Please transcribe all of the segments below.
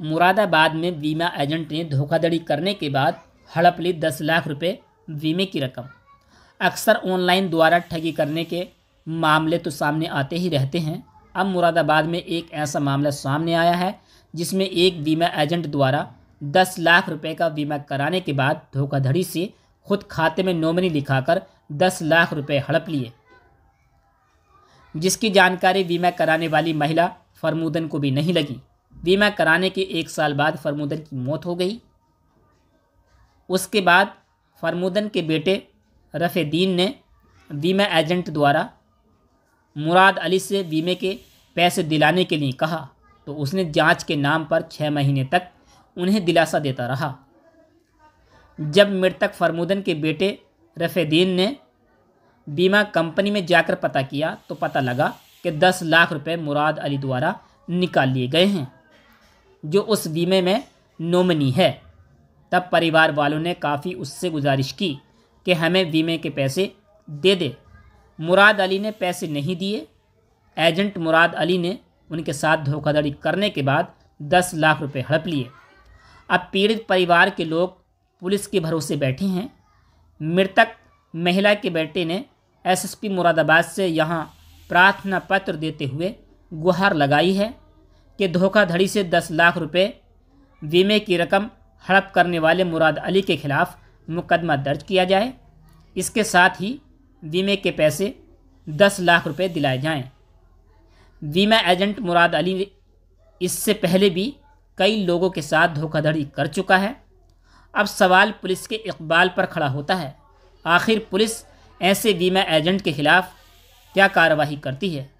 मुरादाबाद में बीमा एजेंट ने धोखाधड़ी करने के बाद हड़प ली 10 लाख रुपए बीमे की रकम। अक्सर ऑनलाइन द्वारा ठगी करने के मामले तो सामने आते ही रहते हैं। अब मुरादाबाद में एक ऐसा मामला सामने आया है जिसमें एक बीमा एजेंट द्वारा 10 लाख रुपए का बीमा कराने के बाद धोखाधड़ी से खुद खाते में नॉमिनी लिखाकर 10 लाख रुपए हड़प लिए, जिसकी जानकारी बीमा कराने वाली महिला फरमूदन को भी नहीं लगी। बीमा कराने के 1 साल बाद फरमूदन की मौत हो गई। उसके बाद फरमूदन के बेटे रफ़ेदीन ने बीमा एजेंट द्वारा मुराद अली से बीमे के पैसे दिलाने के लिए कहा तो उसने जांच के नाम पर 6 महीने तक उन्हें दिलासा देता रहा। जब मृतक फरमूदन के बेटे रफ़ेदीन ने बीमा कंपनी में जाकर पता किया तो पता लगा कि 10 लाख रुपए मुराद अली द्वारा निकाल लिए गए हैं, जो उस बीमे में नॉमिनी है। तब परिवार वालों ने काफ़ी उससे गुजारिश की कि हमें बीमे के पैसे दे दे। मुराद अली ने पैसे नहीं दिए। एजेंट मुराद अली ने उनके साथ धोखाधड़ी करने के बाद 10 लाख रुपए हड़प लिए। अब पीड़ित परिवार के लोग पुलिस के भरोसे बैठे हैं। मृतक महिला के बेटे ने एसएसपी मुरादाबाद से यहां प्रार्थना पत्र देते हुए गुहार लगाई है कि धोखाधड़ी से 10 लाख रुपए बीमे की रकम हड़प करने वाले मुराद अली के खिलाफ मुकदमा दर्ज किया जाए। इसके साथ ही बीमे के पैसे 10 लाख रुपए दिलाए जाएं। बीमा एजेंट मुराद अली इससे पहले भी कई लोगों के साथ धोखाधड़ी कर चुका है। अब सवाल पुलिस के इकबाल पर खड़ा होता है, आखिर पुलिस ऐसे बीमा एजेंट के खिलाफ क्या कार्रवाई करती है,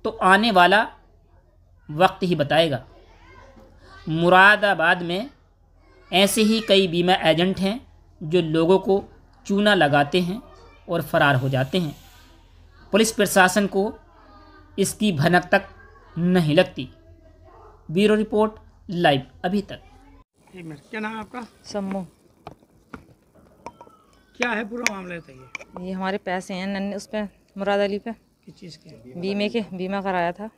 तो आने वाला वक्त ही बताएगा। मुरादाबाद में ऐसे ही कई बीमा एजेंट हैं जो लोगों को चूना लगाते हैं और फरार हो जाते हैं। पुलिस प्रशासन को इसकी भनक तक नहीं लगती। ब्यूरो रिपोर्ट लाइव अभी तक। एक मिनट, क्या नाम है आपका? सम्मू। क्या है पूरा मामला बताइए। ये हमारे पैसे हैं नन्हे उस पर मुराद अली पे। किस चीज़ के? बीमे के, बीमा कराया था।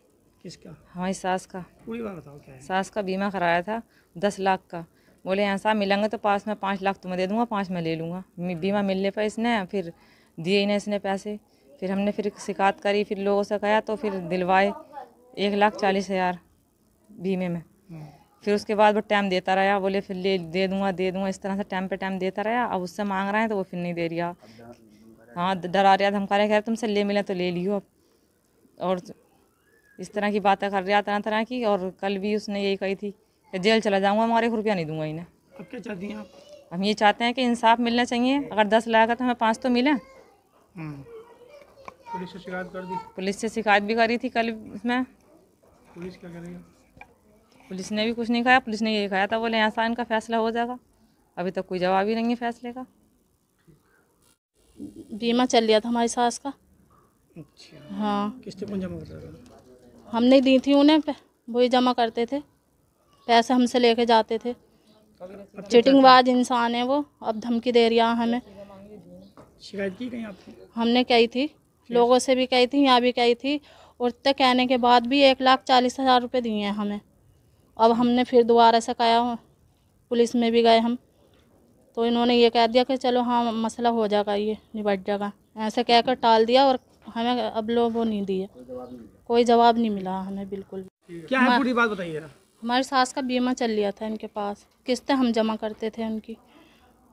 किसका? हमारी सास का। पूरी बात बताओ क्या है। सास का बीमा कराया था 10 लाख का। बोले ऐसा मिलेंगे तो पास में 5 लाख तुम्हें दे दूंगा, 5 में ले लूँगा। बीमा मिलने पर इसने फिर दिए ही नहीं इसने पैसे। फिर हमने फिर शिकायत करी, फिर लोगों से कहा तो फिर दिलवाए 1,40,000 बीमे में। फिर उसके बाद वो टाइम देता रहा, बोले फिर ले दे दूंगा, इस तरह से टाइम पे टाइम देता रहा। अब उससे मांग रहे हैं तो वो फिर नहीं दे रहा। हाँ, डरा रहा, धमका रहा, कह रहे तुमसे ले मिले तो ले लियो अब, और इस तरह की बातें कर रहा तरह तरह की। और कल भी उसने यही कही थी कि जेल चला जाऊँगा, हमारे रुपया नहीं दूंगा इन्हें। अब क्या चाहती हैं आप? हम ये चाहते हैं कि इंसाफ मिलना चाहिए। अगर 10 लाख है तो हमें 5 तो मिले। पुलिस से शिकायत कर दी? पुलिस से शिकायत भी करी थी कल इसमें। पुलिस क्या करेगी? पुलिस ने भी कुछ नहीं कहा। पुलिस ने यही कहा था, बोले ऐसा इनका फैसला हो जाएगा। अभी तक कोई जवाब ही नहीं है फैसले का। बीमा चल लिया था हमारी सास का। अच्छा। हाँ, किससे कौन जमा करता था? हमने दी थी उन्हें, वही जमा करते थे, पैसे हमसे लेके जाते थे। चिटिंगबाज इंसान है वो। अब धमकी दे रहा हमें। शिकायत की कहीं आपने? हमने कही थी, लोगों से भी कही थी, यहाँ भी कही थी, और इतने कहने के बाद भी 1,40,000 रुपये दिए हैं हमें। अब हमने फिर दोबारा से कहा, पुलिस में भी गए हम, तो इन्होंने ये कह दिया कि चलो हाँ मसला हो जाएगा, ये निपट जाएगा, ऐसे कहकर टाल दिया। और हमें अब लोग वो नहीं दिए, कोई जवाब नहीं मिला हमें बिल्कुल भी। क्या है पूरी बात बताइए जरा। हमारी सास का बीमा चल लिया था इनके पास, किस्तें हम जमा करते थे उनकी,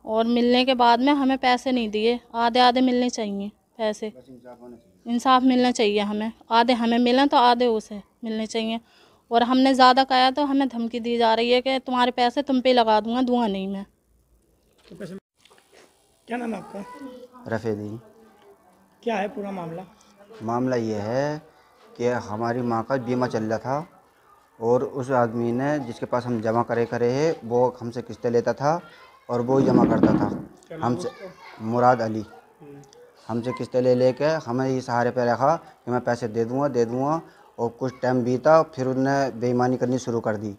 और मिलने के बाद में हमें पैसे नहीं दिए। आधे आधे मिलने चाहिए पैसे, इंसाफ मिलना चाहिए हमें। आधे हमें मिलें तो आधे उसे मिलने चाहिए। और हमने ज़्यादा कहा तो हमें धमकी दी जा रही है कि तुम्हारे पैसे तुम पे लगा दूंगा नहीं मैं। तो पैसे क्या नाम है आपका? रफ़ेदीन। क्या है पूरा मामला? मामला ये है कि हमारी माँ का बीमा चल रहा था और उस आदमी ने जिसके पास हम जमा करे है वो हमसे किस्तें लेता था और वो ही जमा करता था हमसे। मुराद अली हमसे किस्तें लेके हमें ये सहारे पे रखा कि मैं पैसे दे दूँगा। और कुछ टाइम बीता, फिर उनने बेईमानी करनी शुरू कर दी।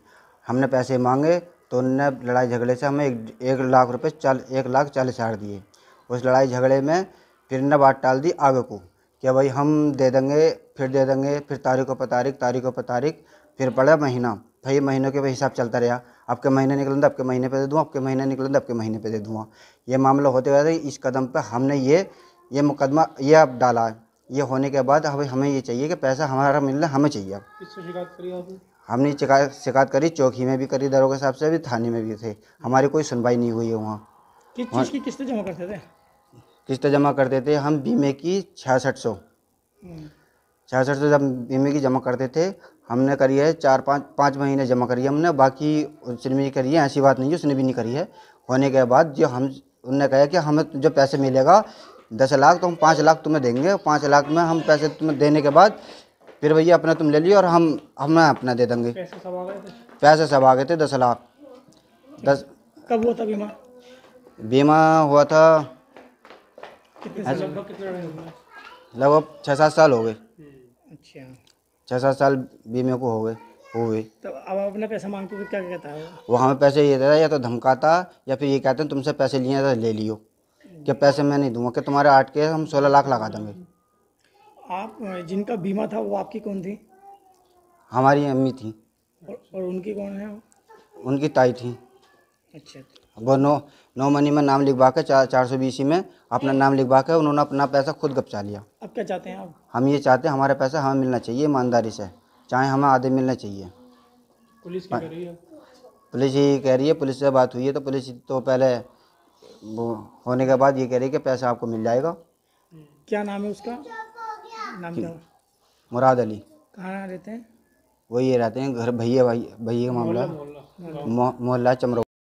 हमने पैसे मांगे तो उनने लड़ाई झगड़े से हमें 1,40,000 दिए। उस लड़ाई झगड़े में फिर ने बात टाल दी आगे को कि भाई हम दे देंगे, फिर तारीखों पर तारीख, फिर पड़ा महीना, भाई महीनों के हिसाब चलता रहा। आपके महीने निकल तो आपके महीने पे दे दूँगा, आपके महीने निकल तो आपके महीने पे दे दूँगा। ये मामला होते हुए इस कदम पे हमने ये मुकदमा ये अब डाला है। ये होने के बाद हमें ये चाहिए कि पैसा हमारा मिलना हमें चाहिए। अब किससे शिकायत करी आपने? हमने शिकायत करी, चौकी में भी करी, दरोगा साहब से भी, थाने में भी थे। हमारी कोई सुनवाई नहीं हुई है वहाँ। किस चीज़ की किस्तें जमा करते थे? किस्तें जमा करते थे हम बीमे की 6600 जब बीमे की जमा करते थे। हमने करी है 4-5 महीने जमा करी है हमने, बाकी उसने भी नहीं करी है। ऐसी बात नहीं है उसने भी नहीं करी है। होने के बाद जो उनने कहा कि हमें जो पैसे मिलेगा 10 लाख तो हम 5 लाख तुम्हें देंगे। 5 लाख में हम पैसे तुम्हें देने के बाद फिर भैया अपना तुम ले लियो और हम अपना दे देंगे। पैसे सब आ गए थे? पैसे सब आ गए थे 10 लाख। कब हुआ था बीमा? बीमा हुआ था लगभग कितने टाइम हुआ? लगभग 6-7 साल हो गए। अच्छा, 6-7 साल बीमे को हुए। तो अब अपना पैसा मांगते तो क्या कहता है वो हमें पैसे ये देता या तो धमकाता या फिर ये कहते हैं तुमसे पैसे लिए तो ले लियो, कि पैसे मैं नहीं दूंगा, कि तुम्हारे 8 के हम 16 लाख लगा देंगे। आप जिनका बीमा था वो आपकी कौन थी? हमारी अम्मी थी। और उनकी कौन है? उनकी ताई थी। अच्छा, वो नो मनी में नाम लिखवा के 420 में अपना नाम लिखवा के उन्होंने अपना पैसा खुद गपचा लिया। अब क्या चाहते हैं आप? हम ये चाहते हैं हमारा पैसा हमें मिलना चाहिए ईमानदारी से, चाहे हमें आधे मिलना चाहिए। पुलिस क्या कर रही है? पुलिस ही कह रही है, पुलिस से बात हुई है तो पुलिस तो पहले वो होने के बाद ये कह रही है कि पैसा आपको मिल जाएगा। क्या नाम है उसका? नाम क्या? मुराद अली। कहाँ रहते हैं? वो ये रहते हैं घर भैया का मामला, मोहल्ला चमरो।